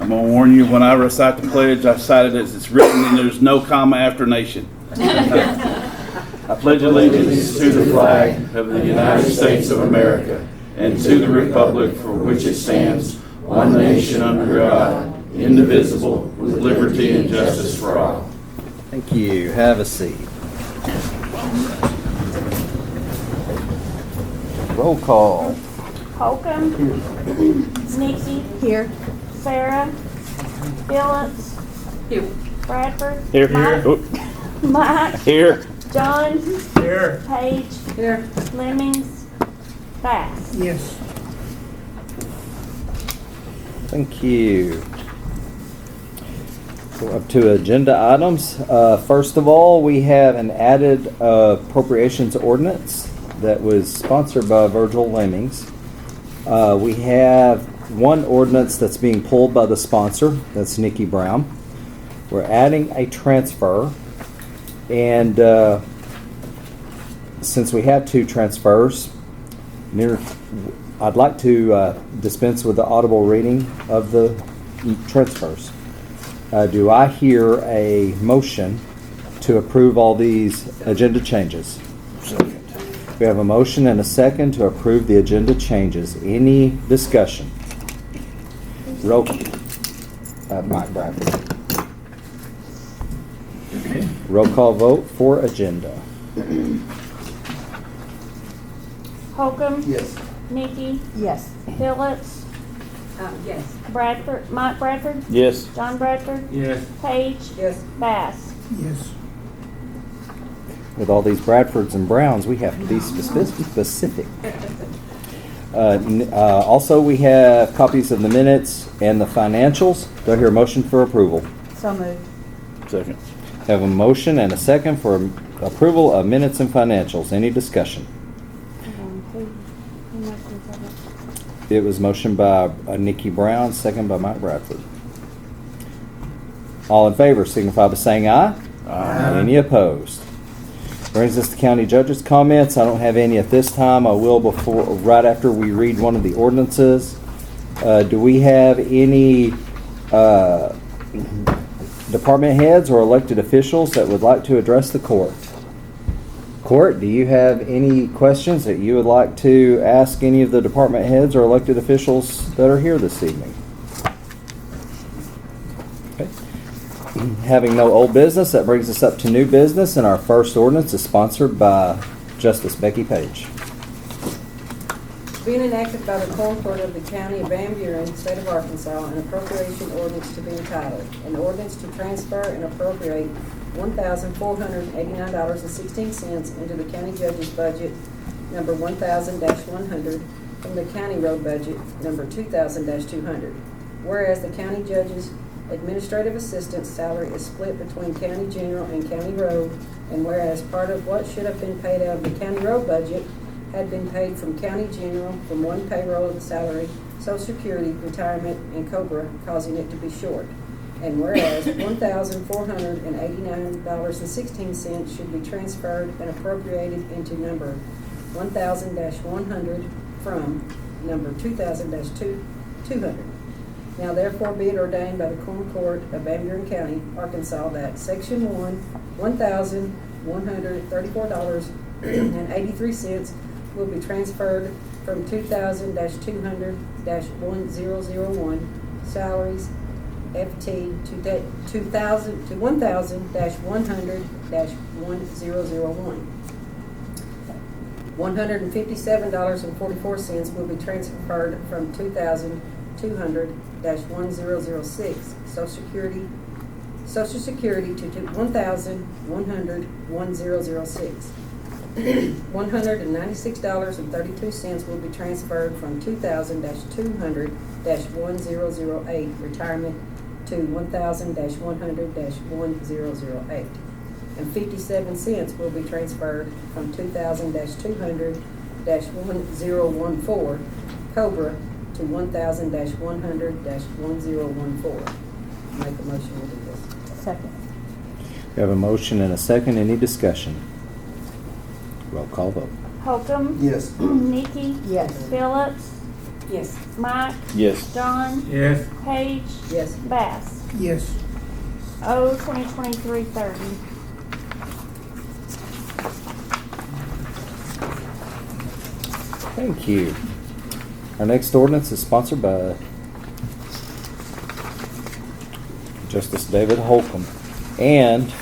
I'm going to warn you, when I recite the pledge, I cite it as it's written and there's no comma after nation. I pledge allegiance to the flag of the United States of America and to the republic for which it stands, one nation under God, indivisible, with liberty and justice for all. Thank you. Have a seat. Roll call. Holcomb. Nikki. Here. Sarah. Phillips. Here. Bradford. Here. Mike. Here. John. Here. Paige. Here. Lemmings. Bass. Yes. Thank you. Go up to agenda items. First of all, we have an added appropriations ordinance that was sponsored by Virgil Lemmings. We have one ordinance that's being pulled by the sponsor, that's Nikki Brown. We're adding a transfer, and since we have two transfers, I'd like to dispense with the audible reading of the transfers. Do I hear a motion to approve all these agenda changes? Second. We have a motion and a second to approve the agenda changes. Any discussion? Roll. Mike Bradford. Roll call vote for agenda. Holcomb. Yes. Nikki. Yes. Phillips. Yes. Bradford. Mike Bradford. Yes. John Bradford. Yes. Paige. Yes. Bass. Yes. With all these Bradfords and Browns, we have to be specific. Also, we have copies of the minutes and the financials. Do I hear a motion for approval? So moved. Second. Have a motion and a second for approval of minutes and financials. Any discussion? Who motioned for that? It was motioned by Nikki Brown, second by Mike Bradford. All in favor signify by saying aye. Aye. Any opposed? Brings us to county judge's comments. I don't have any at this time. I will right after we read one of the ordinances. Do we have any department heads or elected officials that would like to address the court? Court, do you have any questions that you would like to ask any of the department heads or elected officials that are here this evening? Okay. Having no old business, that brings us up to new business, and our first ordinance is sponsored by Justice Becky Page. Being enacted by the Quorum Court of the County of Van Buren, State of Arkansas, an appropriation ordinance to be entitled, an ordinance to transfer and appropriate $1,489.16 into the county judge's budget, number 1000-100, from the county road budget, number 2000-200. Whereas the county judge's administrative assistant's salary is split between county general and county road, and whereas part of what should have been paid out of the county road budget had been paid from county general from one payroll of the salary, Social Security, retirement, and COBRA, causing it to be short. And whereas $1,489.16 should be transferred and appropriated into number 1000-100 from number 2000-200. Now therefore be it ordained by the Quorum Court of Van Buren County, Arkansas, that Section 1, $1,134.83 will be transferred from 2000-200-1001 salaries FT to 1000-100-1001. $157.44 will be transferred from 2,200-1006 Social Security to 1,100-1006. $196.32 will be transferred from 2,000-200-1008 retirement to 1,000-100-1008. And 57 cents will be transferred from 2,000-200-1014 COBRA to 1,000-100-1014. Make a motion to do this. Second. We have a motion and a second. Any discussion? Roll call vote. Holcomb. Yes. Nikki. Yes. Phillips. Yes. Mike, Yes. John, Yes. Paige, Yes. Bass. Yes. O 2023-30. Thank you. Our next ordinance is sponsored by Justice David Holcomb. And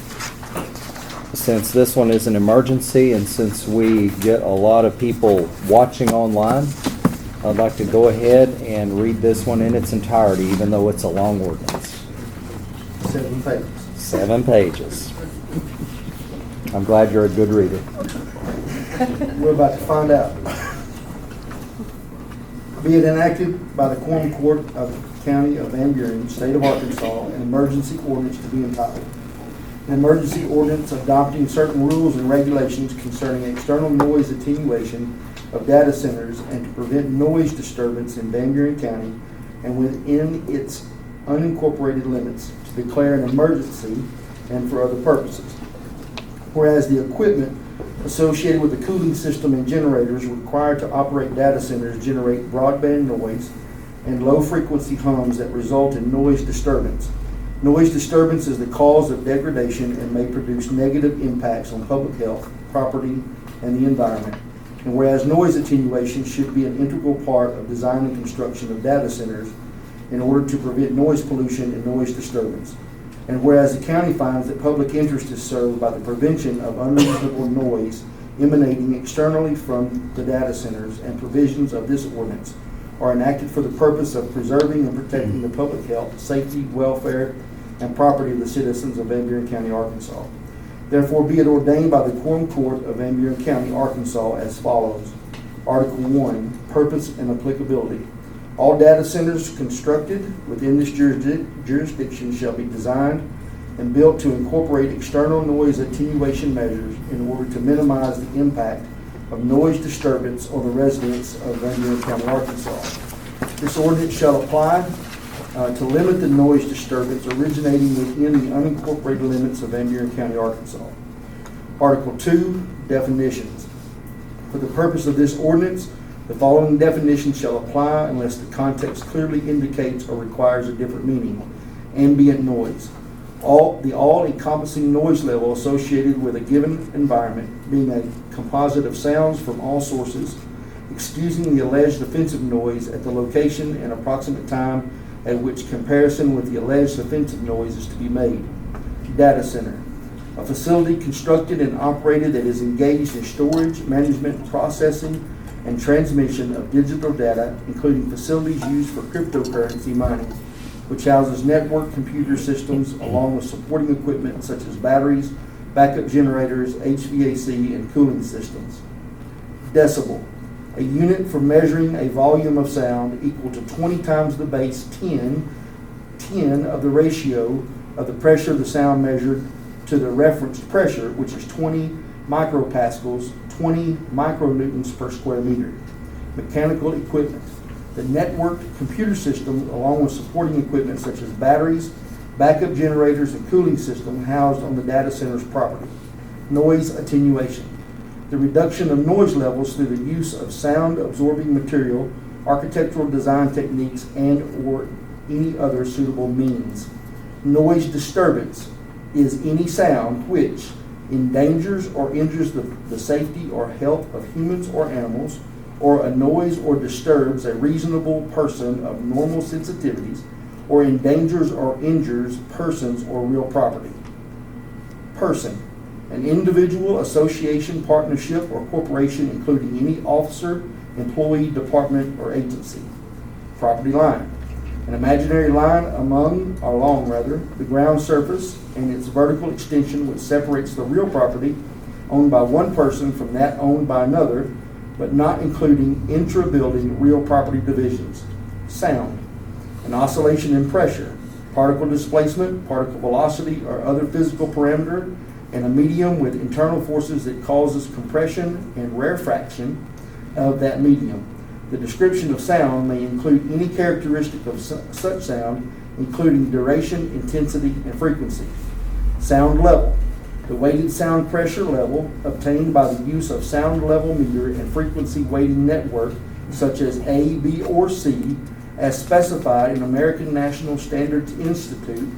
since this one is an emergency and since we get a lot of people watching online, I'd like to go ahead and read this one in its entirety, even though it's a long ordinance. 7 pages. 7 pages. I'm glad you're a good reader. We're about to find out. Be it enacted by the Quorum Court of the County of Van Buren, State of Arkansas, an emergency ordinance to be entitled, an emergency ordinance adopting certain rules and regulations concerning external noise attenuation of data centers and to prevent noise disturbance in Van Buren County and within its unincorporated limits, to declare an emergency and for other purposes. Whereas the equipment associated with the cooling system and generators required to operate data centers generate broadband noise and low-frequency hums that result in noise disturbance. Noise disturbance is the cause of degradation and may produce negative impacts on public health, property, and the environment. And whereas noise attenuation should be an integral part of design and construction of data centers in order to prevent noise pollution and noise disturbance. And whereas the county finds that public interest is served by the prevention of unreasonable noise emanating externally from the data centers, and provisions of this ordinance are enacted for the purpose of preserving and protecting the public health, safety, welfare, and property of the citizens of Van Buren County, Arkansas. Therefore, be it ordained by the Quorum Court of Van Buren County, Arkansas, as follows. Article 1, Purpose and Applicability. All data centers constructed within this jurisdiction shall be designed and built to incorporate external noise attenuation measures in order to minimize the impact of noise disturbance on the residents of Van Buren County, Arkansas. This ordinance shall apply to limit the noise disturbance originating within the unincorporated limits of Van Buren County, Arkansas. Article 2, Definitions. For the purpose of this ordinance, the following definition shall apply unless the context clearly indicates or requires a different meaning. Ambient noise. The all-encompassing noise level associated with a given environment, being a composite of sounds from all sources, excusing the alleged offensive noise at the location and approximate time at which comparison with the alleged offensive noise is to be made. Data center. A facility constructed and operated that is engaged in storage, management, processing, and transmission of digital data, including facilities used for cryptocurrency mining, which houses network computer systems along with supporting equipment such as batteries, backup generators, HVAC, and cooling systems. Decibel. A unit for measuring a volume of sound equal to 20 times the base 10 of the ratio of the pressure of the sound measured to the referenced pressure, which is 20 micropascals, 20 micronewtons per square meter. Mechanical equipment. The networked computer system, along with supporting equipment such as batteries, backup generators, and cooling system housed on the data center's property. Noise attenuation. The reduction of noise levels through the use of sound-absorbing material, architectural design techniques, and/or any other suitable means. Noise disturbance is any sound which endangers or injures the safety or health of humans or animals, or annoys or disturbs a reasonable person of normal sensitivities, or endangers or injures persons or real property. Person. An individual, association, partnership, or corporation, including any officer, employee, department, or agency. Property line. An imaginary line along the ground surface and its vertical extension which separates the real property owned by one person from that owned by another, but not including intra-building real property divisions. Sound. An oscillation in pressure, particle displacement, particle velocity, or other physical parameter, and a medium with internal forces that causes compression and rarefaction of that medium. The description of sound may include any characteristic of such sound, including duration, intensity, and frequency. Sound level. The weighted sound pressure level obtained by the use of sound level meter and frequency weighting network such as A, B, or C, as specified in American National Standards Institute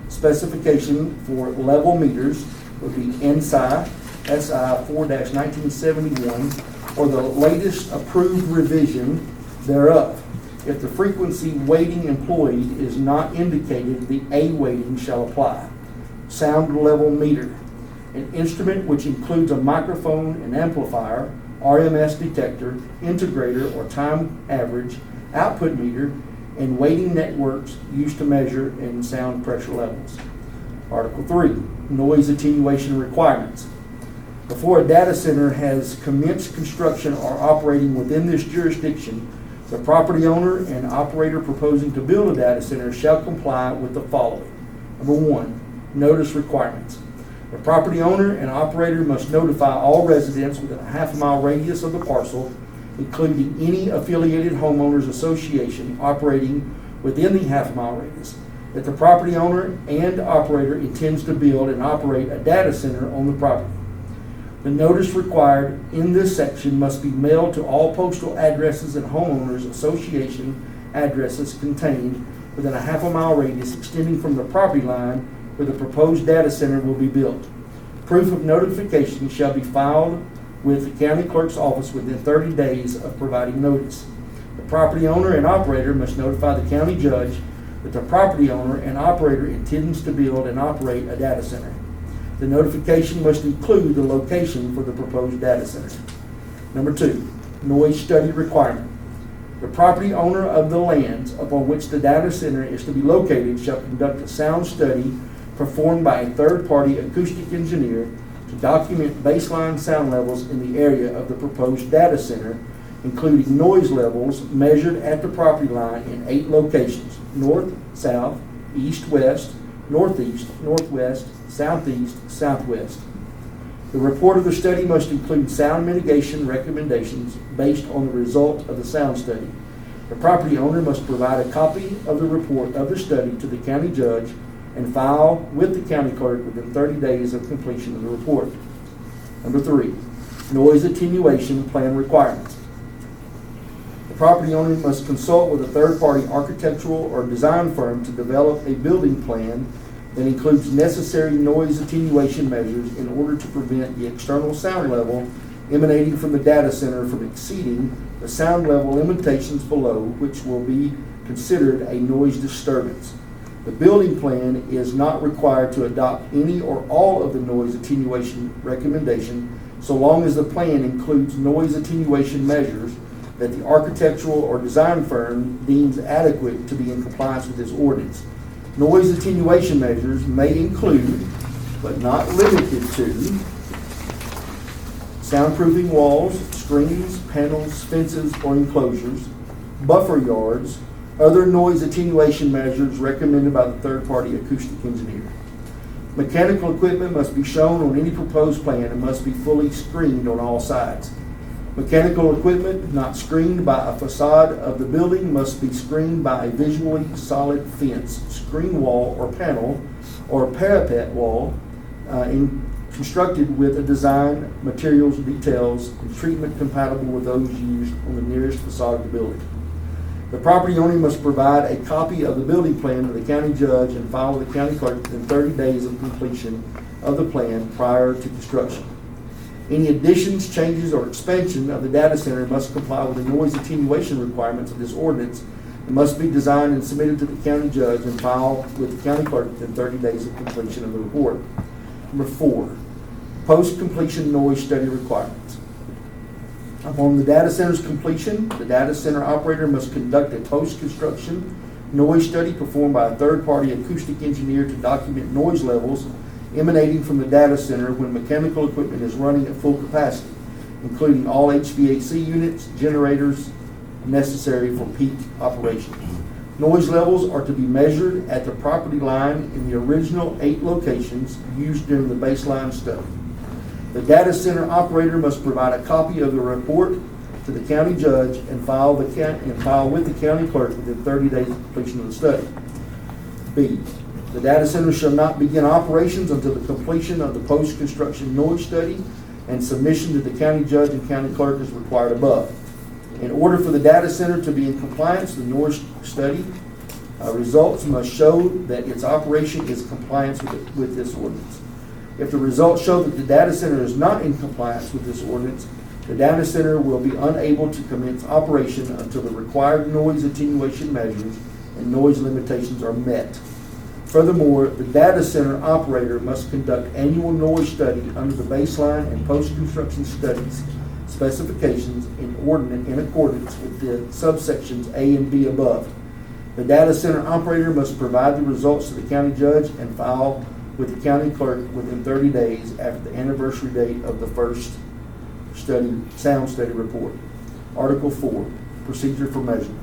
specification for level meters would be NSI SI 4-1971 or the latest approved revision thereof. If the frequency weighting employed is not indicated, the A weighting shall apply. Sound level meter, an instrument which includes a microphone and amplifier, RMS detector, integrator or time average, output meter, and weighting networks used to measure in sound pressure levels. Article 3, noise attenuation requirements. Before a data center has commenced construction or operating within this jurisdiction, the property owner and operator proposing to build a data center shall comply with the following. Number 1, notice requirements. The property owner and operator must notify all residents within a half-mile radius of the parcel, including any affiliated homeowners association operating within the half-mile radius, that the property owner and operator intends to build and operate a data center on the property. The notice required in this section must be mailed to all postal addresses and homeowners association addresses contained within a half-mile radius extending from the property line where the proposed data center will be built. Proof of notification shall be filed with the county clerk's office within 30 days of providing notice. The property owner and operator must notify the county judge that the property owner and operator intends to build and operate a data center. The notification must include the location for the proposed data center. Number 2, noise study requirement. The property owner of the lands upon which the data center is to be located shall conduct a sound study performed by a third-party acoustic engineer to document baseline sound levels in the area of the proposed data center, including noise levels measured at the property line in 8 locations: north, south, east, west, northeast, northwest, southeast, southwest. The report of the study must include sound mitigation recommendations based on the result of the sound study. The property owner must provide a copy of the report of the study to the county judge and file with the county clerk within 30 days of completion of the report. Number 3, noise attenuation plan requirements. The property owner must consult with a third-party architectural or design firm to develop a building plan that includes necessary noise attenuation measures in order to prevent the external sound level emanating from the data center from exceeding the sound level limitations below, which will be considered a noise disturbance. The building plan is not required to adopt any or all of the noise attenuation recommendation so long as the plan includes noise attenuation measures that the architectural or design firm deems adequate to be in compliance with this ordinance. Noise attenuation measures may include, but not limited to, soundproofing walls, screens, panels, fences, or enclosures, buffer yards, other noise attenuation measures recommended by the third-party acoustic engineer. Mechanical equipment must be shown on any proposed plan and must be fully screened on all sides. Mechanical equipment not screened by a facade of the building must be screened by a visually solid fence, screen wall or panel, or parapet wall constructed with a design, materials, details, and treatment compatible with those used on the nearest facade of the building. The property owner must provide a copy of the building plan to the county judge and file with the county clerk within 30 days of completion of the plan prior to construction. Any additions, changes, or expansion of the data center must comply with the noise attenuation requirements of this ordinance and must be designed and submitted to the county judge and filed with the county clerk within 30 days of completion of the report. Number 4, post-completion noise study requirements. Upon the data center's completion, the data center operator must conduct a post-construction noise study performed by a third-party acoustic engineer to document noise levels emanating from the data center when mechanical equipment is running at full capacity, including all HVAC units, generators necessary for peak operation. Noise levels are to be measured at the property line in the original 8 locations used during the baseline study. The data center operator must provide a copy of the report to the county judge and file with the county clerk within 30 days of completion of the study. B, the data center shall not begin operations until the completion of the post-construction noise study and submission to the county judge and county clerk as required above. In order for the data center to be in compliance, the noise study results must show that its operation is in compliance with this ordinance. If the results show that the data center is not in compliance with this ordinance, the data center will be unable to commence operation until the required noise attenuation measures and noise limitations are met. Furthermore, the data center operator must conduct annual noise study under the baseline and post-construction studies specifications in accordance with the subsections A and B above. The data center operator must provide the results to the county judge and file with the county clerk within 30 days after the anniversary date of the first sound study report. Article 4, procedure for measurement.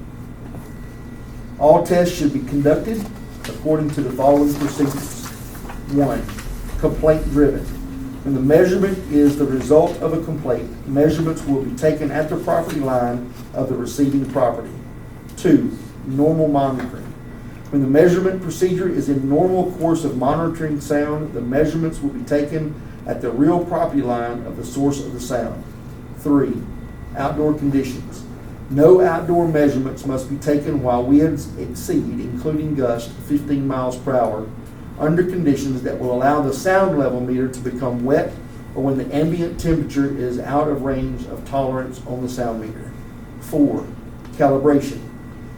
All tests should be conducted according to the following procedures. 1, complaint driven. When the measurement is the result of a complaint, measurements will be taken at the property line of the receiving property. 2, normal monitoring. When the measurement procedure is in normal course of monitoring sound, the measurements will be taken at the real property line of the source of the sound. 3, outdoor conditions. No outdoor measurements must be taken while winds exceed, including gusts, 15 miles per hour, under conditions that will allow the sound level meter to become wet or when the ambient temperature is out of range of tolerance on the sound meter. 4, calibration.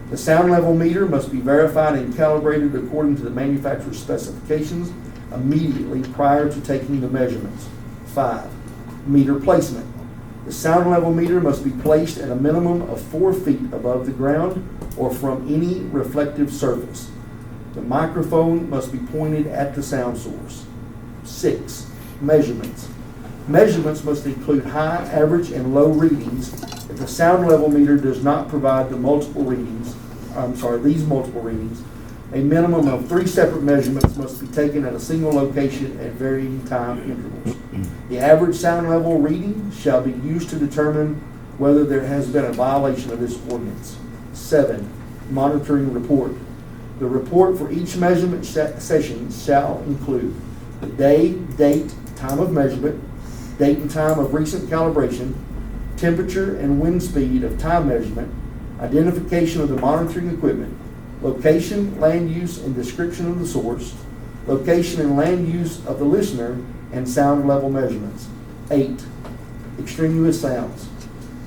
The sound level meter must be verified and calibrated according to the manufacturer's specifications immediately prior to taking the measurements. 5, meter placement. The sound level meter must be placed at a minimum of 4 feet above the ground or from any reflective surface. The microphone must be pointed at the sound source. 6, measurements. Measurements must include high, average, and low readings. If the sound level meter does not provide these multiple readings, a minimum of 3 separate measurements must be taken at a single location at varying time intervals. The average sound level reading shall be used to determine whether there has been a violation of this ordinance. 7, monitoring report. The report for each measurement session shall include the day, date, time of measurement, date and time of recent calibration, temperature and wind speed of time measurement, identification of the monitoring equipment, location, land use, and description of the source, location and land use of the listener, and sound level measurements. 8, extraneous sounds.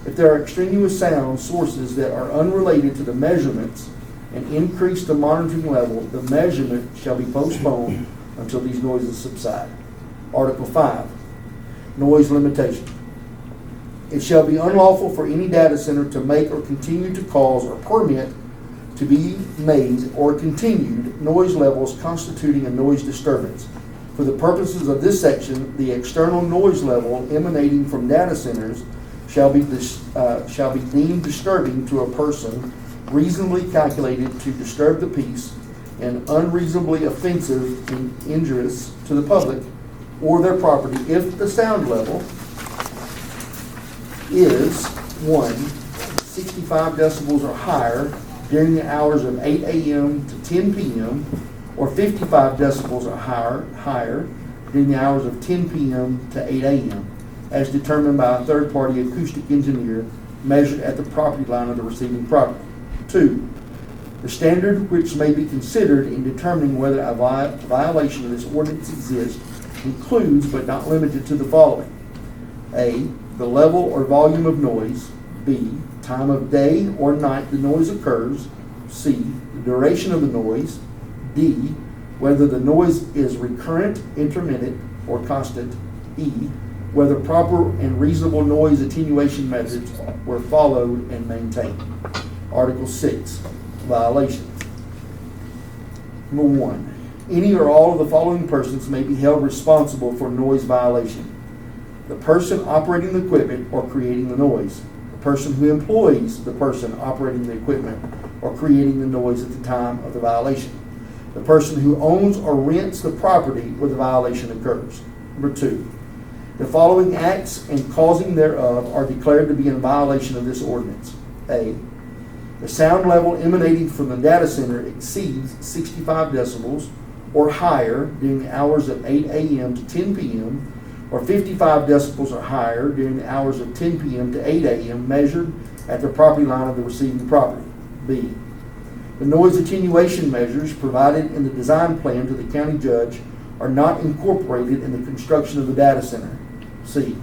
If there are extraneous sound sources that are unrelated to the measurements and increase the monitoring level, the measurement shall be postponed until these noises subside. Article 5, noise limitation. It shall be unlawful for any data center to make or continue to cause or permit to be made or continued noise levels constituting a noise disturbance. For the purposes of this section, the external noise level emanating from data centers shall be deemed disturbing to a person, reasonably calculated to disturb the peace, and unreasonably offensive and injurious to the public or their property if the sound level is 1, 65 decibels or higher during the hours of 8 a.m. to 10 p.m. or 55 decibels or higher during the hours of 10 p.m. to 8 a.m. as determined by a third-party acoustic engineer measured at the property line of the receiving property. 2, the standard which may be considered in determining whether a violation of this ordinance exists includes but not limited to the following. A, the level or volume of noise. B, time of day or night the noise occurs. C, the duration of the noise. D, whether the noise is recurrent, intermittent, or constant. E, whether proper and reasonable noise attenuation methods were followed and maintained. Article 6, violations. Number 1, any or all of the following persons may be held responsible for noise violation. The person operating the equipment or creating the noise. The person who employs the person operating the equipment or creating the noise at the time of the violation. The person who owns or rents the property where the violation occurs. Number 2, the following acts and causing thereof are declared to be in violation of this ordinance. A, the sound level emanating from the data center exceeds 65 decibels or higher during the hours of 8 a.m. to 10 p.m. or 55 decibels or higher during the hours of 10 p.m. to 8 a.m. measured at the property line of the receiving property. B, the noise attenuation measures provided in the design plan to the county judge are not incorporated in the construction of the data center. C,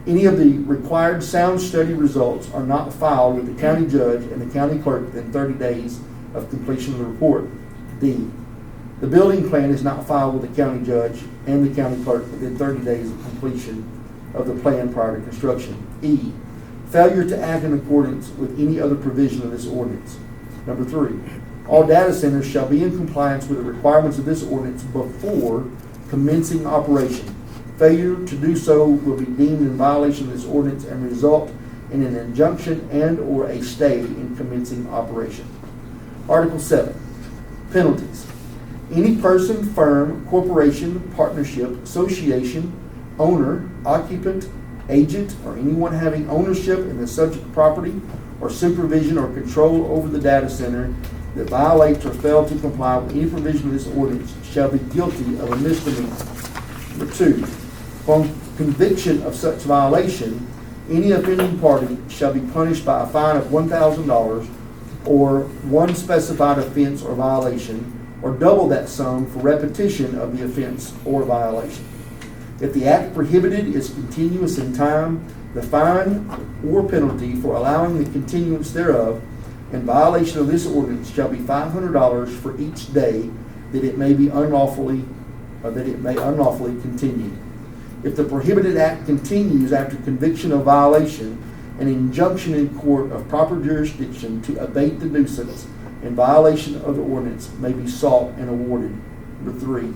any of the required sound study results are not filed with the county judge and the county clerk within 30 days of completion of the report. D, the building plan is not filed with the county judge and the county clerk within 30 days of completion of the plan prior to construction. E, failure to act in accordance with any other provision of this ordinance. Number 3, all data centers shall be in compliance with the requirements of this ordinance before commencing operation. Failure to do so will be deemed in violation of this ordinance and result in an injunction and or a stay in commencing operation. Article 7, penalties. Any person, firm, corporation, partnership, association, owner, occupant, agent, or anyone having ownership in the subject property or supervision or control over the data center that violates or fails to comply with any provision of this ordinance shall be guilty of a misdemeanor. Number 2, upon conviction of such violation, any offending party shall be punished by a fine of $1,000 or one specified offense or violation, or double that sum for repetition of the offense or violation. If the act prohibited is continuous in time, the fine or penalty for allowing the continuance thereof in violation of this ordinance shall be $500 for each day that it may unlawfully continue. If the prohibited act continues after conviction of violation, an injunction in court of proper jurisdiction to abate the nuisance in violation of the ordinance may be sought and awarded. Number 3,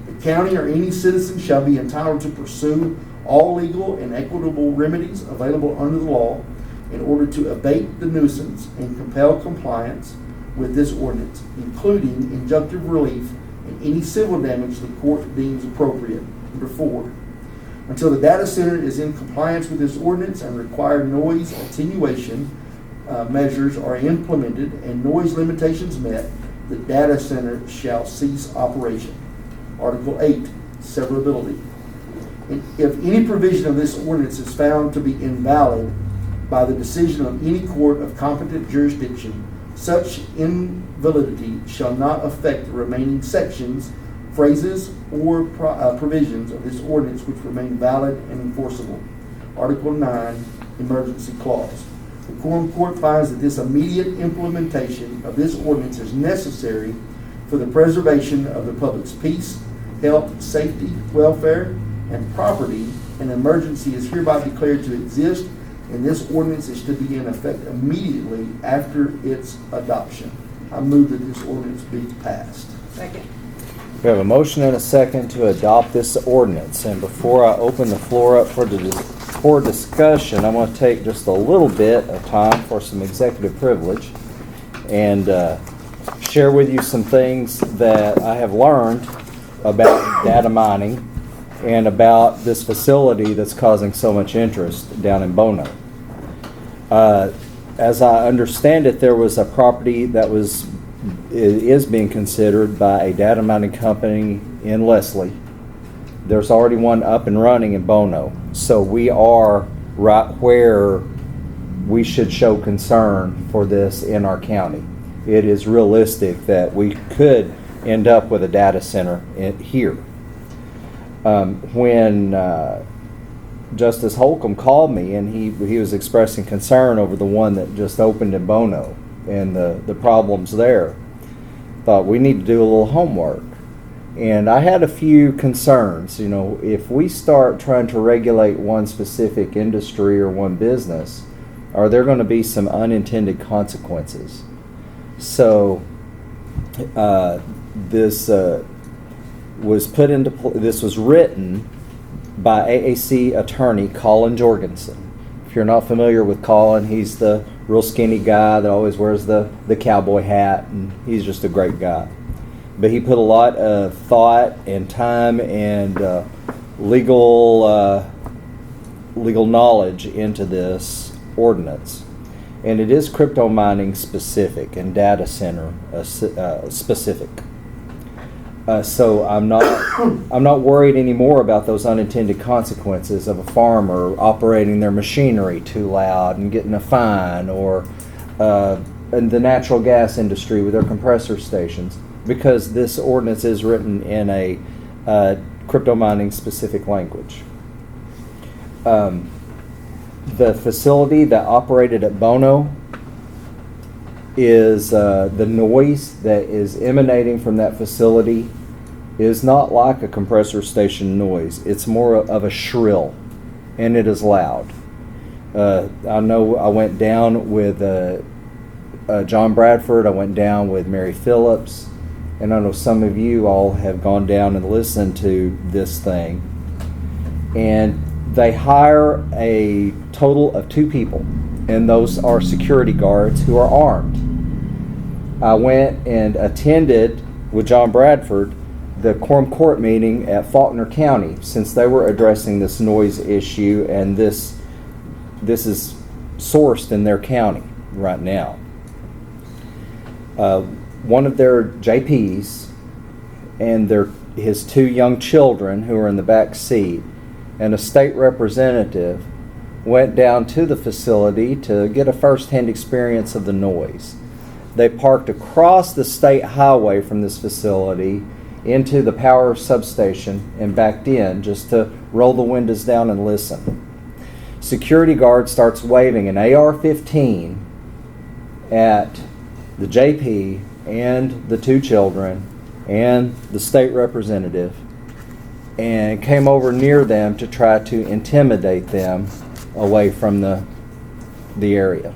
the county or any citizen shall be entitled to pursue all legal and equitable remedies available under the law in order to abate the nuisance and compel compliance with this ordinance, including injunctive relief and any civil damage the court deems appropriate. Number 4, until the data center is in compliance with this ordinance and required noise attenuation measures are implemented and noise limitations met, the data center shall cease operation. Article 8, severability. If any provision of this ordinance is found to be invalid by the decision of any court of competent jurisdiction, such invalidity shall not affect the remaining sections, phrases, or provisions of this ordinance which remain valid and enforceable. Article 9, emergency clause. The Quorum Court finds that this immediate implementation of this ordinance is necessary for the preservation of the public's peace, health, safety, welfare, and property. An emergency is hereby declared to exist, and this ordinance is to be in effect immediately after its adoption. I move that this ordinance be passed. Second. We have a motion and a second to adopt this ordinance. And before I open the floor up for discussion, I'm going to take just a little bit of time for some executive privilege and share with you some things that I have learned about data mining and about this facility that's causing so much interest down in Bono. As I understand it, there was a property that is being considered by a data mining company in Leslie. There's already one up and running in Bono. So we are right where we should show concern for this in our county. It is realistic that we could end up with a data center here. When Justice Holcomb called me and he was expressing concern over the one that just opened in Bono and the problems there, thought we need to do a little homework. And I had a few concerns. You know, if we start trying to regulate one specific industry or one business, are there going to be some unintended consequences? So this was written by AAC attorney Colin Jorgensen. If you're not familiar with Colin, he's the real skinny guy that always wears the cowboy hat, and he's just a great guy. But he put a lot of thought and time and legal knowledge into this ordinance. And it is crypto mining specific and data center specific. So I'm not worried anymore about those unintended consequences of a farmer operating their machinery too loud and getting a fine, or in the natural gas industry with their compressor stations, because this ordinance is written in a crypto mining specific language. The facility that operated at Bono is the noise that is emanating from that facility is not like a compressor station noise. It's more of a shrill, and it is loud. I know I went down with John Bradford, I went down with Mary Phillips, and I know some of you all have gone down and listened to this thing. And they hire a total of 2 people, and those are security guards who are armed. I went and attended with John Bradford the Quorum Court meeting at Faulkner County, since they were addressing this noise issue, and this is sourced in their county right now. One of their JPs and his 2 young children who are in the back seat, and a state representative went down to the facility to get a first-hand experience of the noise. They parked across the state highway from this facility into the power substation and backed in just to roll the windows down and listen. Security guard starts waving an AR-15 at the JP and the 2 children and the state representative, and came over near them to try to intimidate them away from the area.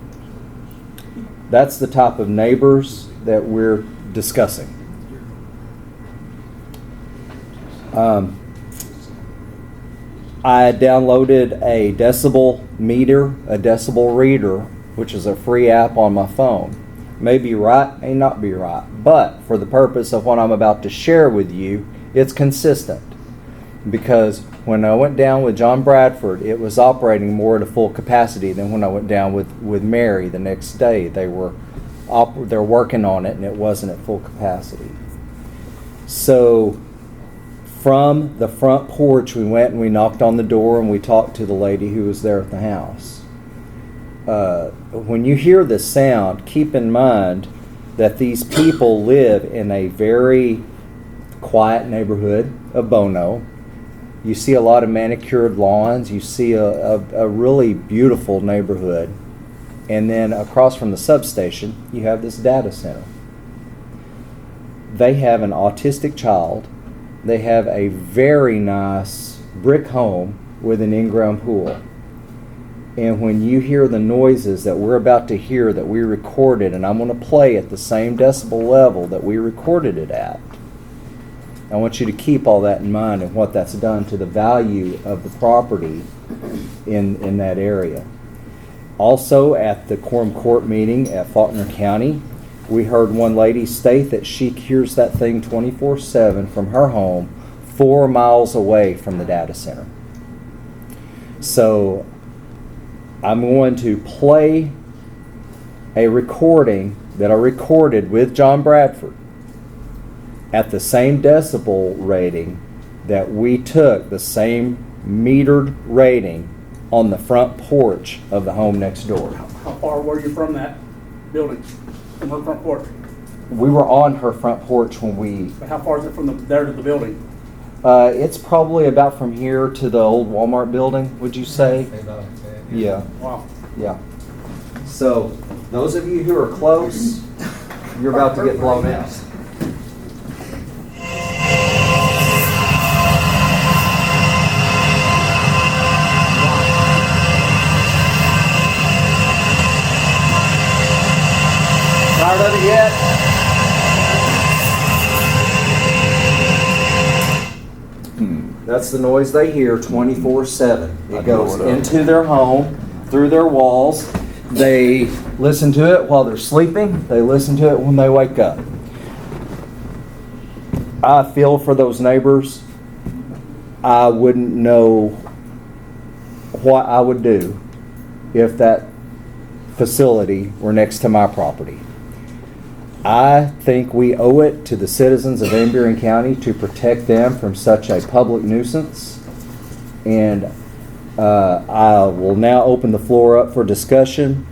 That's the type of neighbors that we're discussing. I downloaded a decibel meter, a decibel reader, which is a free app on my phone. May be right, may not be right, but for the purpose of what I'm about to share with you, it's consistent. Because when I went down with John Bradford, it was operating more at a full capacity than when I went down with Mary the next day. They're working on it, and it wasn't at full capacity. So from the front porch, we went and we knocked on the door and we talked to the lady who was there at the house. When you hear this sound, keep in mind that these people live in a very quiet neighborhood of Bono. You see a lot of manicured lawns. You see a really beautiful neighborhood. And then across from the substation, you have this data center. They have an autistic child. They have a very nice brick home with an in-ground pool. And when you hear the noises that we're about to hear that we recorded, and I'm going to play at the same decibel level that we recorded it at, I want you to keep all that in mind and what that's done to the value of the property in that area. Also, at the Quorum Court meeting at Faulkner County, we heard one lady state that she hears that thing 24/7 from her home 4 miles away from the data center. So I'm going to play a recording that I recorded with John Bradford at the same decibel rating that we took, the same metered rating on the front porch of the home next door. How far were you from that building, from her front porch? We were on her front porch when we... But how far is it from there to the building? It's probably about from here to the old Walmart building, would you say? Yeah. Wow. Yeah. So, those of you who are close, you're about to get blown out. Tired of it yet? That's the noise they hear 24/7. It goes into their home, through their walls. They listen to it while they're sleeping. They listen to it when they wake up. I feel for those neighbors. I wouldn't know what I would do if that facility were next to my property. I think we owe it to the citizens of Van Buren County to protect them from such a public nuisance. And I will now open the floor up for discussion,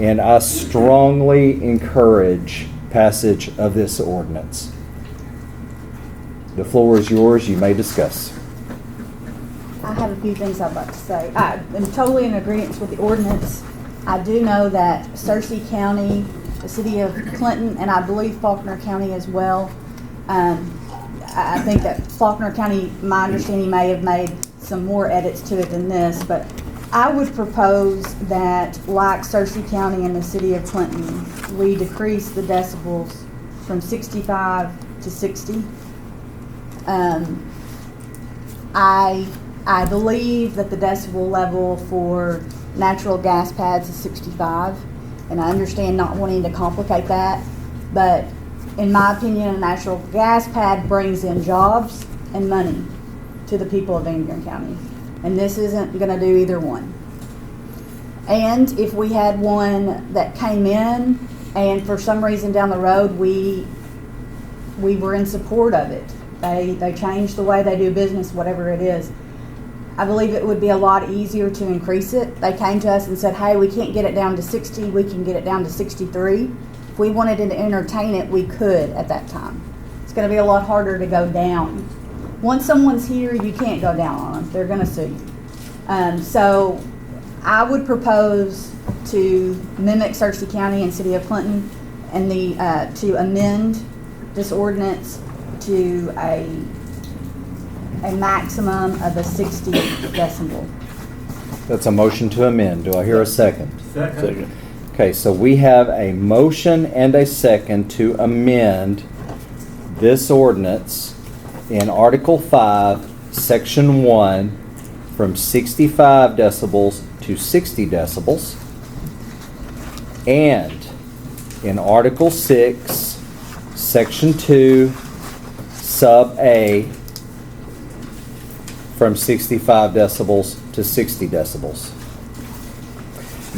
and I strongly encourage passage of this ordinance. The floor is yours. You may discuss. I have a few things I'd like to say. I am totally in agreement with the ordinance. I do know that Searcy County, the city of Clinton, and I believe Faulkner County as well. I think that Faulkner County, my understanding, may have made some more edits to it than this, but I would propose that, like Searcy County and the city of Clinton, we decrease the decibels from 65 to 60. I believe that the decibel level for natural gas pads is 65, and I understand not wanting to complicate that, but in my opinion, a natural gas pad brings in jobs and money to the people of Van Buren County, and this isn't going to do either one. And if we had one that came in and for some reason down the road we were in support of it, they changed the way they do business, whatever it is, I believe it would be a lot easier to increase it. They came to us and said, hey, we can't get it down to 60, we can get it down to 63. If we wanted to entertain it, we could at that time. It's going to be a lot harder to go down. Once someone's here, you can't go down on them. They're going to sue you. So I would propose to mimic Searcy County and City of Clinton and to amend this ordinance to a maximum of a 60 decibel. That's a motion to amend. Do I hear a second? Second. Okay, so we have a motion and a second to amend this ordinance in Article 5, Section 1, from 65 decibels to 60 decibels, and in Article 6, Section 2, Sub A, from 65 decibels to 60 decibels.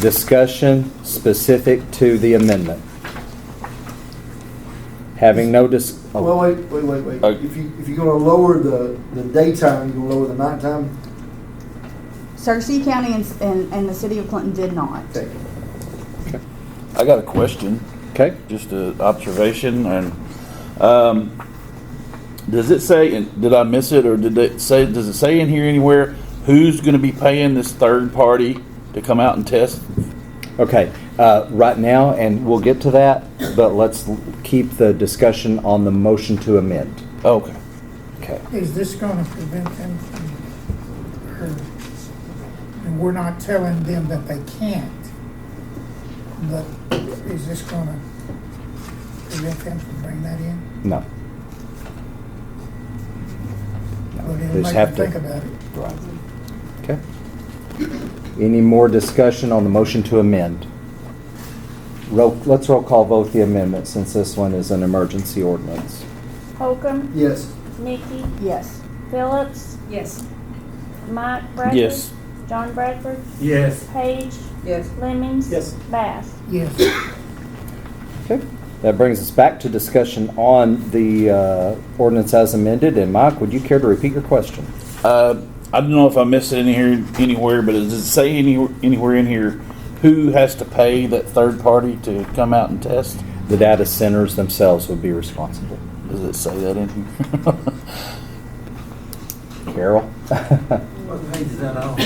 Discussion specific to the amendment. Having no Well, wait. If you're gonna lower the daytime, you're gonna lower the nighttime? Searcy County and the City of Clinton did not. Okay. I got a question. Okay. Just an observation, and does it say, and did I miss it, or does it say in here anywhere who's going to be paying this third party to come out and test? Okay, right now, and we'll get to that, but let's keep the discussion on the motion to amend. Okay. Okay. Is this going to prevent them from, and we're not telling them that they can't, but is this going to prevent them from bringing that in? No. Well, They it'll just make have them to. think about it. Right. Okay. Any more discussion on the motion to amend? Let's roll call vote the amendment, since this one is an emergency ordinance. Holcomb, Yes. Nikki, yes. Phillips? Yes. Mike Bradford? Yes. John Bradford? Yes. Paige? Yes. Lemmings? Yes. Bass? Yes. Okay. That brings us back to discussion on the ordinance as amended. And Mike, would you care to repeat your question? I don't know if I missed it anywhere, but does it say anywhere in here who has to pay that third party to come out and test? The data centers themselves would be responsible. Does it say that in here? Carol? What page is that on?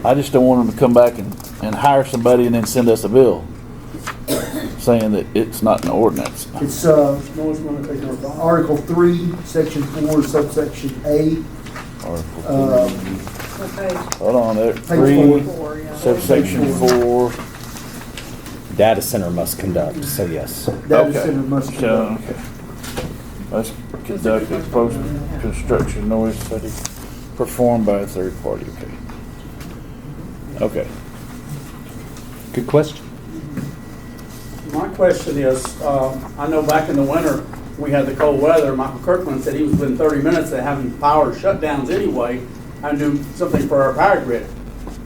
I just don't want them to come back and hire somebody and then send us a bill saying that it's not an ordinance. It's Noise limitation or bond. Article 3, Section 4, subsection A. Article What page? Hold on there. Page 3, 4, yeah. subsection 4. Data center must conduct, so yes. Data center must So, conduct. okay. Must conduct a post-construction noise study performed by a third party, okay. Okay. Good question. My question is, I know back in the winter, we had the cold weather. Michael Kirkland said he was within 30 minutes of having power shutdowns anyway, and do something for our power grid.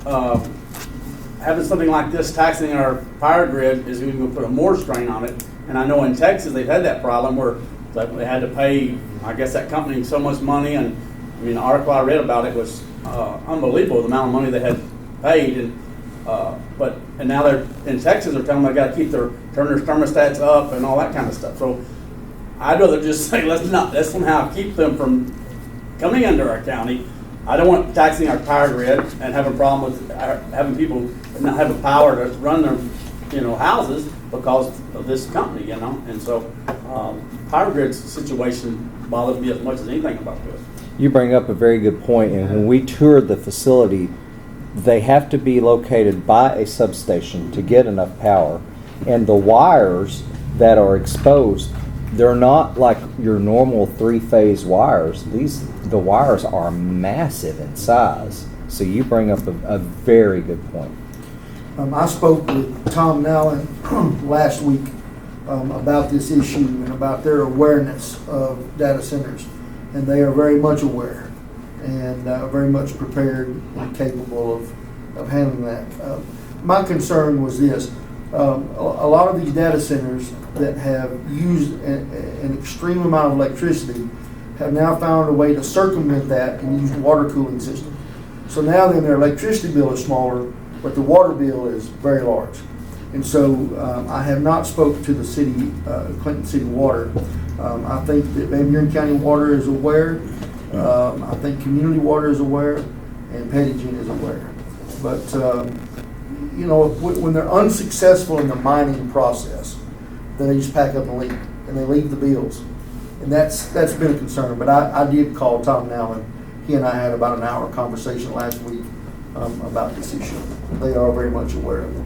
having something like this taxing our power grid is even gonna put a more strain on it. And I know in Texas, they've had that problem where they had to pay, I guess, that company so much money, and I mean, the article I read about it was unbelievable, the amount of money they had paid, and now they're in Texas. They're telling them they got to turn their thermostats up and all that kind of stuff. So I'd rather just say let's somehow keep them from coming under our county. I don't want taxing our power grid and having a problem with having people not have the power to run their houses because of this company, And so power grid's situation bothers me as much as anything about this. You bring up a very good point, and when we toured the facility, they have to be located by a substation to get enough power, and the wires that are exposed, they're not like your normal three-phase wires. The wires are massive in size. So you bring up a very good point. I spoke with Tom Nallen last week about this issue and about their awareness of data centers. And they are very much aware and very much prepared and capable of handling that. My concern was this. A lot of these data centers that have used an extreme amount of electricity have now found a way to circumvent that and use water cooling system. So now then their electricity bill is smaller, but the water bill is very large. And so I have not spoke to the city, Clinton City Water. I think that Van Buren County Water is aware. I think Community Water is aware, and Pettygene is aware. But when they're unsuccessful in the mining process, then they just pack up and leave, and they leave the bills, and that's been a concern. But I did call Tom Nallen. He and I had about an hour conversation last week about this issue. They are very much aware of it.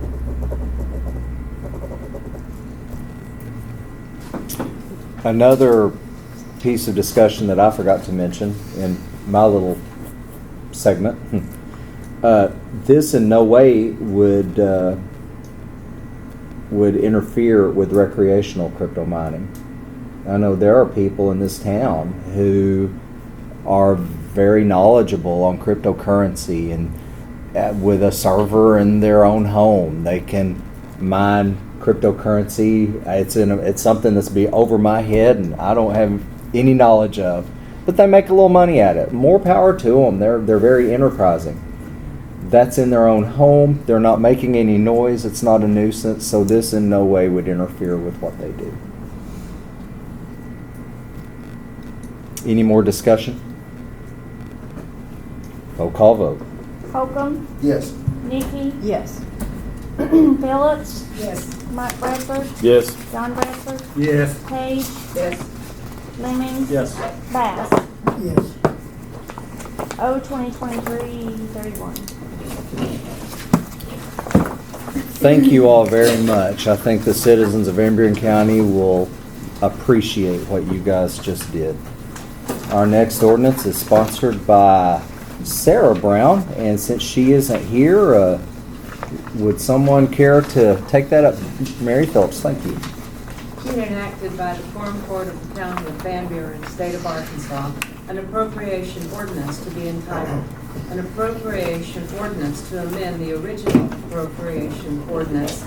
Another piece of discussion that I forgot to mention in my little segment, this in no way would interfere with recreational crypto mining. I know there are people in this town who are very knowledgeable on cryptocurrency, and with a server in their own home, they can mine cryptocurrency. It's something that's be over my head and I don't have any knowledge of, but they make a little money at it. More power to them. They're very enterprising. That's in their own home. They're not making any noise. It's not a nuisance. So this in no way would interfere with what they do. Any more discussion? Roll call vote. Holcomb, Yes. Nikki, Yes. Phillips, Yes. Mike Bradford, Yes. John Bradford, Yes. Page, Yes. Lemmings, Yes. Bass. Yes. O 2023-31. Thank you all very much. I think the citizens of Van Buren County will appreciate what you guys just did. Our next ordinance is sponsored by Sarah Brown, and since she isn't here, would someone care to take that up? Mary Phillips, thank you. Being enacted by the Quorum Court of the County of Van Buren, State of Arkansas, an appropriation ordinance to be entitled, an appropriation ordinance to amend the original appropriation ordinance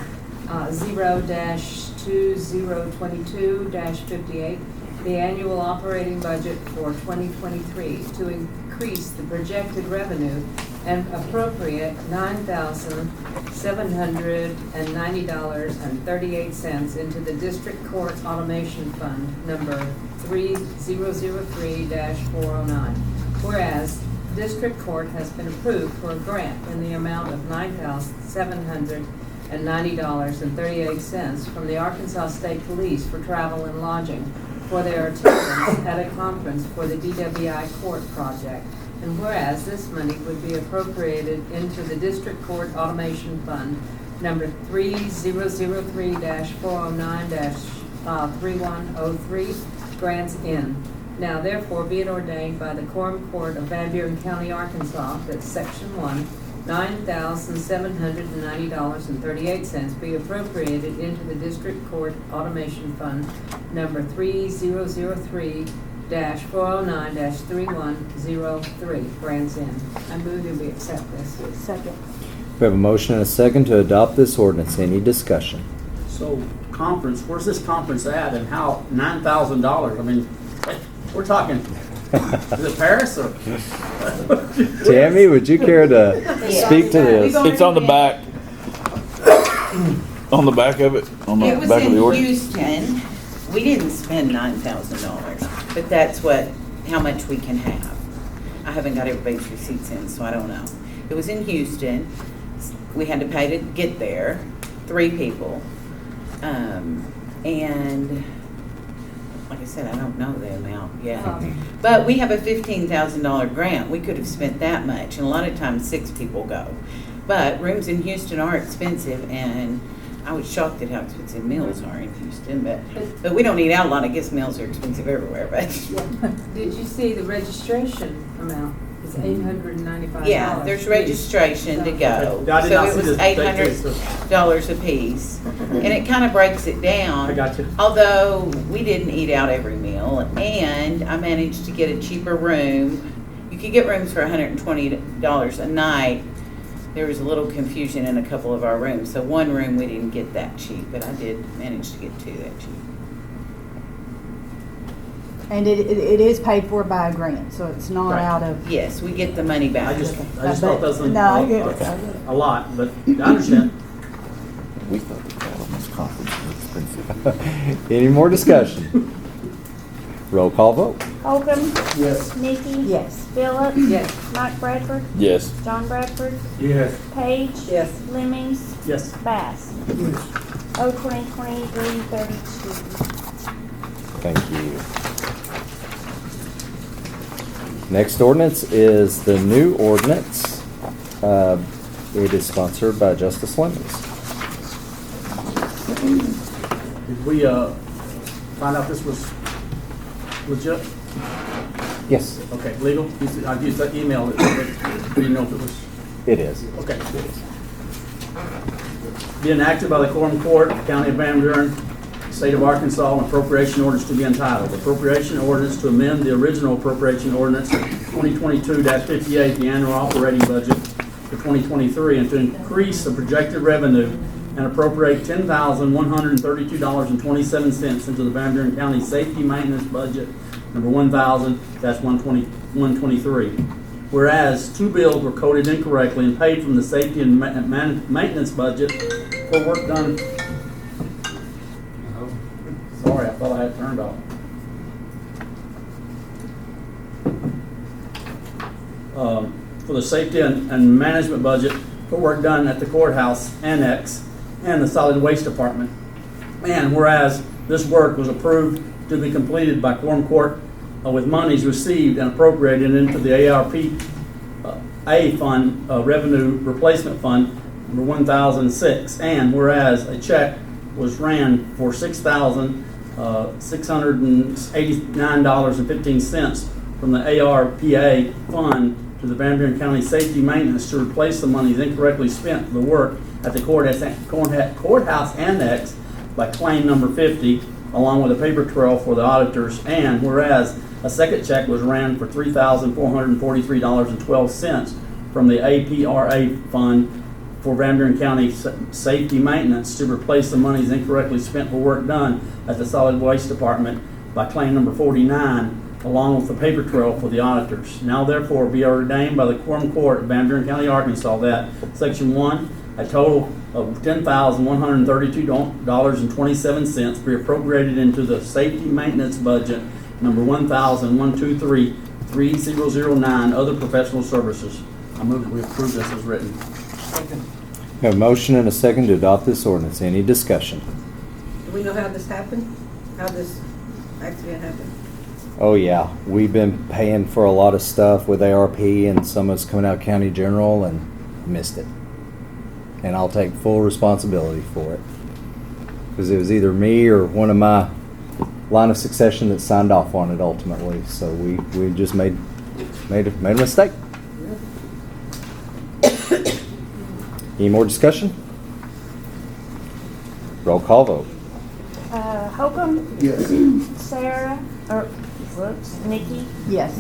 0-2022-58, the annual operating budget for 2023 to increase the projected revenue and appropriate $9,790.38 into the District Court Automation Fund, number 3003-409. Whereas District Court has been approved for a grant in the amount of $9,790.38 from the Arkansas State Police for travel and lodging for their attendance at a conference for the DWI Court project. And whereas this money would be appropriated into the District Court Automation Fund, number 3003-409-3103, grants in. Now therefore be it ordained by the Quorum Court of Van Buren County, Arkansas, that Section 1, $9,790.38 be appropriated into the District Court Automation Fund, number 3003 2022-409-3103, Brands End. I move that we accept this. Second. We have a motion and a second to adopt this ordinance. Any discussion? So conference, where's this conference at and how, $9,000? I mean, we're talking, is it Paris or? Tammy, would you care to speak to this? It's on the back. On the back of it, on the It was back of the in order. Houston. We didn't spend $9,000, but that's how much we can have. I haven't got everybody's receipts in, so I don't know. It was in Houston. We had to pay to get there, 3 people. And like I said, I don't know the amount yet. But we have a $15,000 grant. We could have spent that much, and a lot of times 6 people go. But rooms in Houston are expensive, and I was shocked at how expensive meals are in Houston, but we don't eat out a lot. I guess meals are expensive everywhere, but Did you see the registration amount? It's $895. yeah, there's registration to go. I did not So see it was this. $800 a piece, and it kind of breaks it down. I got you. Although we didn't eat out every meal, and I managed to get a cheaper room. You could get rooms for $120 a night. There was a little confusion in a couple of our rooms. So one room we didn't get that cheap, but I did manage to get 2 that cheap. And it is paid for by a grant, so it's not Right. out of. Yes, we get the money back. I just thought that was No, I get it. a lot, but I understand. We thought the Alabama's conference was expensive. Any more discussion? Roll call vote. Holcomb, Yes. Nikki. Yes. Phillips. Yes. Mike Bradford, Yes. John Bradford, Yes. Page. Yes. Lemmings, Yes. Bass. Yes. O 2023-32. Thank you. Next ordinance is the new ordinance. It is sponsored by Justice Lemmings. Did we find out this was legit? Yes, Okay, legal? I used that email. Didn't know if it was. it is. Okay. Be enacted by the Quorum Court, County of Van Buren, State of Arkansas, an appropriation ordinance to be entitled, Appropriation Ordinance to amend the original appropriation ordinance 2022-58, the annual operating budget for 2023, and to increase the projected revenue and appropriate $10,132.27 into the Van Buren County Safety Maintenance Budget, number 1,000-123. Whereas 2 bills were coded incorrectly and paid from the safety and maintenance budget for work done. Sorry, I thought I had it turned off. For the safety and management budget for work done at the courthouse annex and the solid waste department. And whereas this work was approved to be completed by Quorum Court with monies received and appropriated into the ARP A Fund, Revenue Replacement Fund, number 1006. And whereas a check was ran for $6,689.15 from the ARPA Fund to the Van Buren County Safety Maintenance to replace the monies incorrectly spent for the work at the courthouse annex by claim number 50, along with a paper trail for the auditors. And whereas a second check was ran for $3,443.12 from the APRA Fund for Van Buren County Safety Maintenance to replace the monies incorrectly spent for work done at the Solid Waste Department by claim number 49, along with the paper trail for the auditors. Now therefore be ordained by the Quorum Court of Van Buren County, Arkansas, that Section 1, a total of $10,132.27 be appropriated into the Safety Maintenance Budget, number 1,123,3009, other professional services. I move that we approve this as written. We have a motion and a second to adopt this ordinance. Any discussion? Do we know how this happened? How this accident happened? Oh yeah, we've been paying for a lot of stuff with ARP, and some of it's coming out county general and missed it. And I'll take full responsibility for it. Because it was either me or one of my line of succession that signed off on it ultimately. So we just made a mistake. Any more discussion? Roll call vote. Holcomb, Yes. Sarah, or Whoops. Nikki, Yes.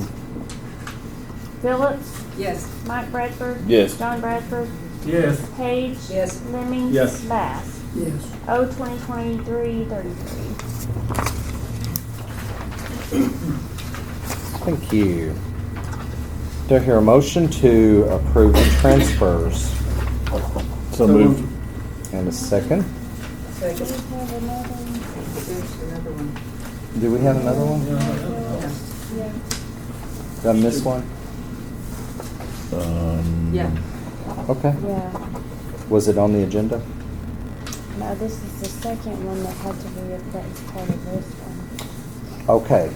Phillips, Yes. Mike Bradford. Yes. John Bradford, Yes. Page. Yes. Lemmings. Yes. Bass. Yes. O 2023-33. Thank you. Do I hear a motion to approve the transfers? So moved. And a second? Second. Do we have another? There's another one. Do we have another one? Yeah. Did I miss one? Yeah. Okay. Yeah. Was it on the agenda? No, this is the second one that had to be, that was part of this one. Okay.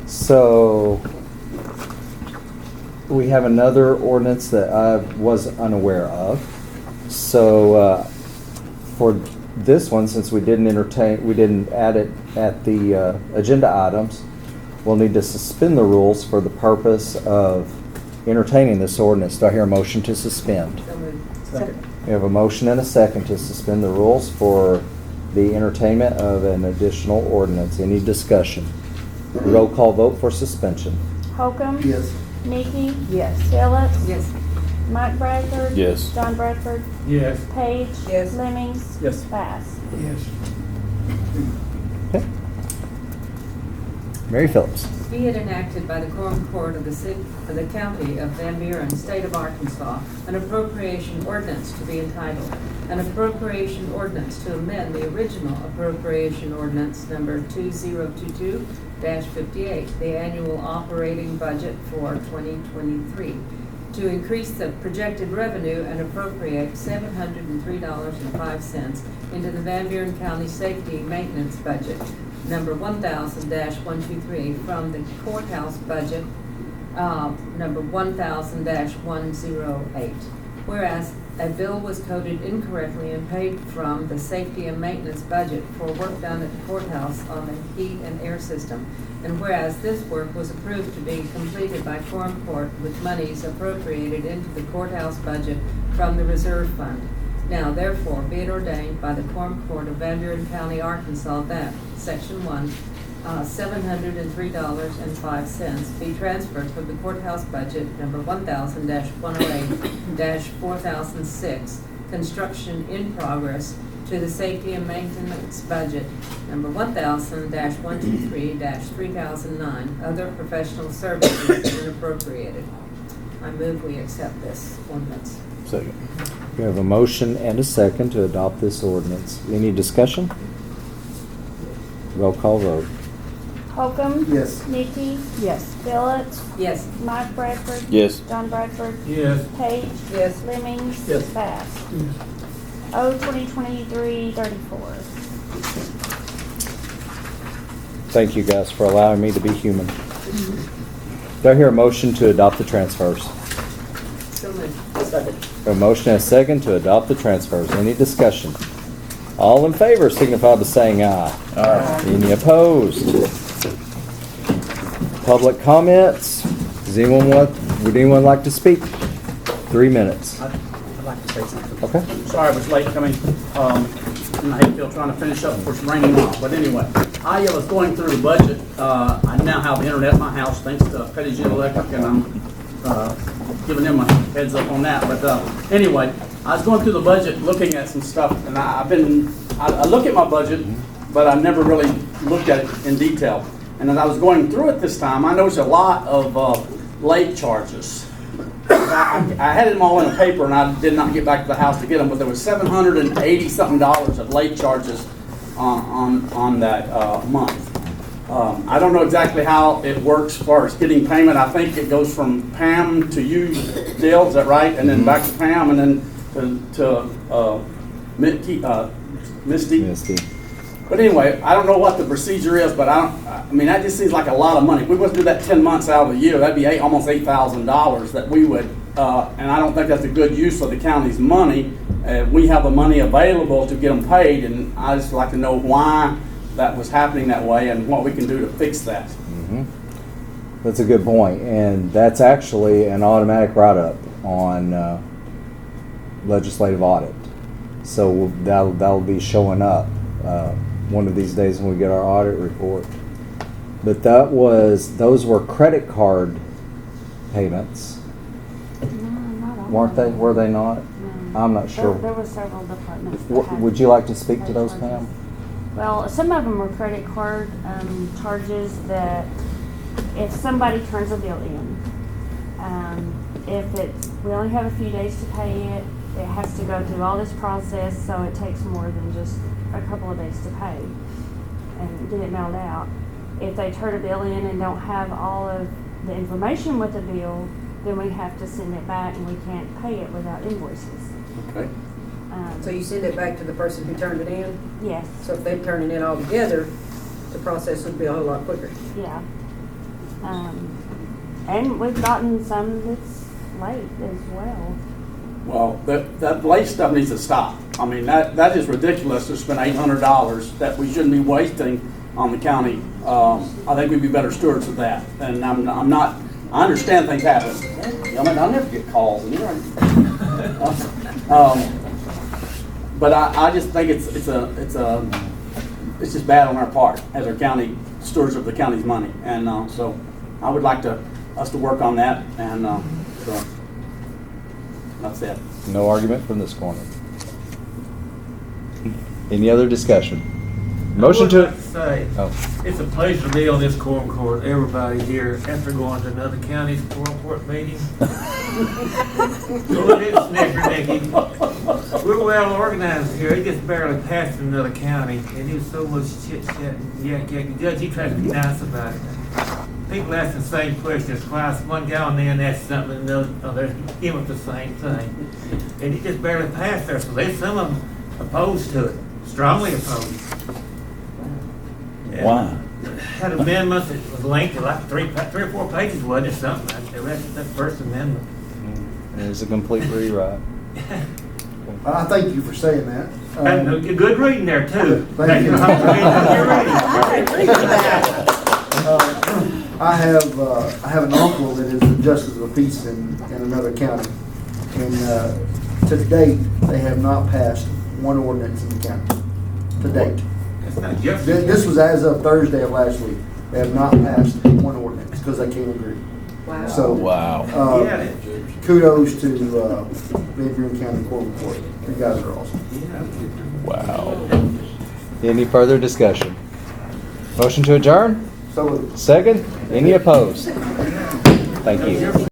So we have another ordinance that I was unaware of. So for this one, since we didn't add it at the agenda items, we'll need to suspend the rules for the purpose of entertaining this ordinance. Do I hear a motion to suspend? So moved. Second. We have a motion and a second to suspend the rules for the entertainment of an additional ordinance. Any discussion? Roll call vote for suspension. Holcomb. Yes. Nikki, Yes. Phillips. Yes. Mike Bradford. Yes. John Bradford, Yes. Page. Yes. Lemmings. Yes. Bass. Yes. Okay. Mary Phillips. Be it enacted by the Quorum Court of the County of Van Buren, State of Arkansas, an appropriation ordinance to be entitled, an appropriation ordinance to amend the original appropriation ordinance number 2022-58, the annual operating budget for 2023, to increase the projected revenue and appropriate $703.05 into the Van Buren County Safety Maintenance Budget, number 1000-123, from the courthouse budget, number 1000-108. Whereas a bill was coded incorrectly and paid from the safety and maintenance budget for work done at the courthouse on the heat and air system. And whereas this work was approved to be completed by Quorum Court with monies appropriated into the courthouse budget from the reserve fund. Now therefore be it ordained by the Quorum Court of Van Buren County, Arkansas, that Section 1, $703.05 be transferred from the courthouse budget number 1000-108-4006, construction in progress, to the safety and maintenance budget number 1000-123-3009, other professional services when appropriated. I move we accept this ordinance. Second. We have a motion and a second to adopt this ordinance. Any discussion? Roll call vote. Holcomb. Yes. Nikki, Yes. Phillips, Yes. Mike Bradford. Yes. John Bradford, Yes. Page. Yes. Lemmings. Yes. Bass. Yes. O 2023-34. Thank you guys for allowing me to be human. Do I hear a motion to adopt the transfers? So moved. A motion and a second to adopt the transfers. Any discussion? All in favor signify by saying aye. Aye. Any opposed? Public comments? Would anyone like to speak? 3 minutes. I'd like to say something. Okay. Sorry I was late coming, and I hate Phil trying to finish up before it's raining off, but anyway, I was going through the budget, I now have the internet at my house, thanks to Petty Electric, and I'm, giving them a heads up on that, but, anyway, I was going through the budget, looking at some stuff, and I look at my budget, but I never really looked at it in detail, and as I was going through it this time, I noticed a lot of, late charges. I had them all in a paper and I did not get back to the house to get them, but there was $780 something of late charges on that month. I don't know exactly how it works as far as getting payment. I think it goes from Pam to you, Dale, is that right? And then back to Pam and then to Misty. Misty. But anyway, I don't know what the procedure is, but I mean, that just seems like a lot of money. If we was to do that 10 months out of the year, that'd be almost $8,000 that we would, and I don't think that's a good use of the county's money. We have the money available to get them paid, and I just like to know why that was happening that way and what we can do to fix that. That's a good point, and that's actually an automatic write-up on legislative audit. So that'll be showing up one of these days when we get our audit report. But those were credit card payments, No, not all weren't of they? them. Were they not? No. I'm not sure. There were several departments. that had Would you like to speak to credit those, charges. Pam? Well, some of them were credit card charges that if somebody turns a bill in, we only have a few days to pay it, it has to go through all this process, so it takes more than just a couple of days to pay and get it mailed out. If they turn a bill in and don't have all of the information with the bill, then we have to send it back and we can't pay it without invoices. Okay. So you send it back to the person who turned it in? Yes, So if they turn it in all together, the process would be a whole lot quicker. yeah. And we've gotten some that's late as well. Well, that late stuff needs to stop. I mean, that is ridiculous to spend $800 that we shouldn't be wasting on the county. I think we'd be better stewards of that. And I'm not, I understand things happen. I mean, I'll never get calls. And but I just think it's just bad on our part as our county stewards of the county's money. And so I would like us to work on that. And so that's it. No argument from this corner. Any other discussion? Motion I would to. like say, Oh, it's a pleasure to be on this quorum court, everybody here, after going to another county's quorum court meeting. Well, it is snickernacky. We're well organized here, it just barely passed in another county, and there's so much chit chat and yak yak. The judge, he tried to be nice about it. People ask the same questions twice, one guy on there asks something, and another him with the same thing. And it just barely passed there, so there's some of them opposed to it, strongly opposed. And Why? Had amendments that was lengthy, like three or four pages, wasn't it, something? They read that first amendment. there's a complete rewrite. I thank you for saying that. And a good reading there, too. Thank you. You're reading. I have an uncle that is a justice of the peace in another county, and to date they have not passed one ordinance in the county. To date, It's not just. this was as of Thursday of last week. They have not passed one ordinance because they can't agree. Wow. So Wow. Yeah. kudos to Van Buren County Quorum Court. You guys are awesome. Wow. Any further discussion? Motion to adjourn? So. Second? Any opposed? Thank you.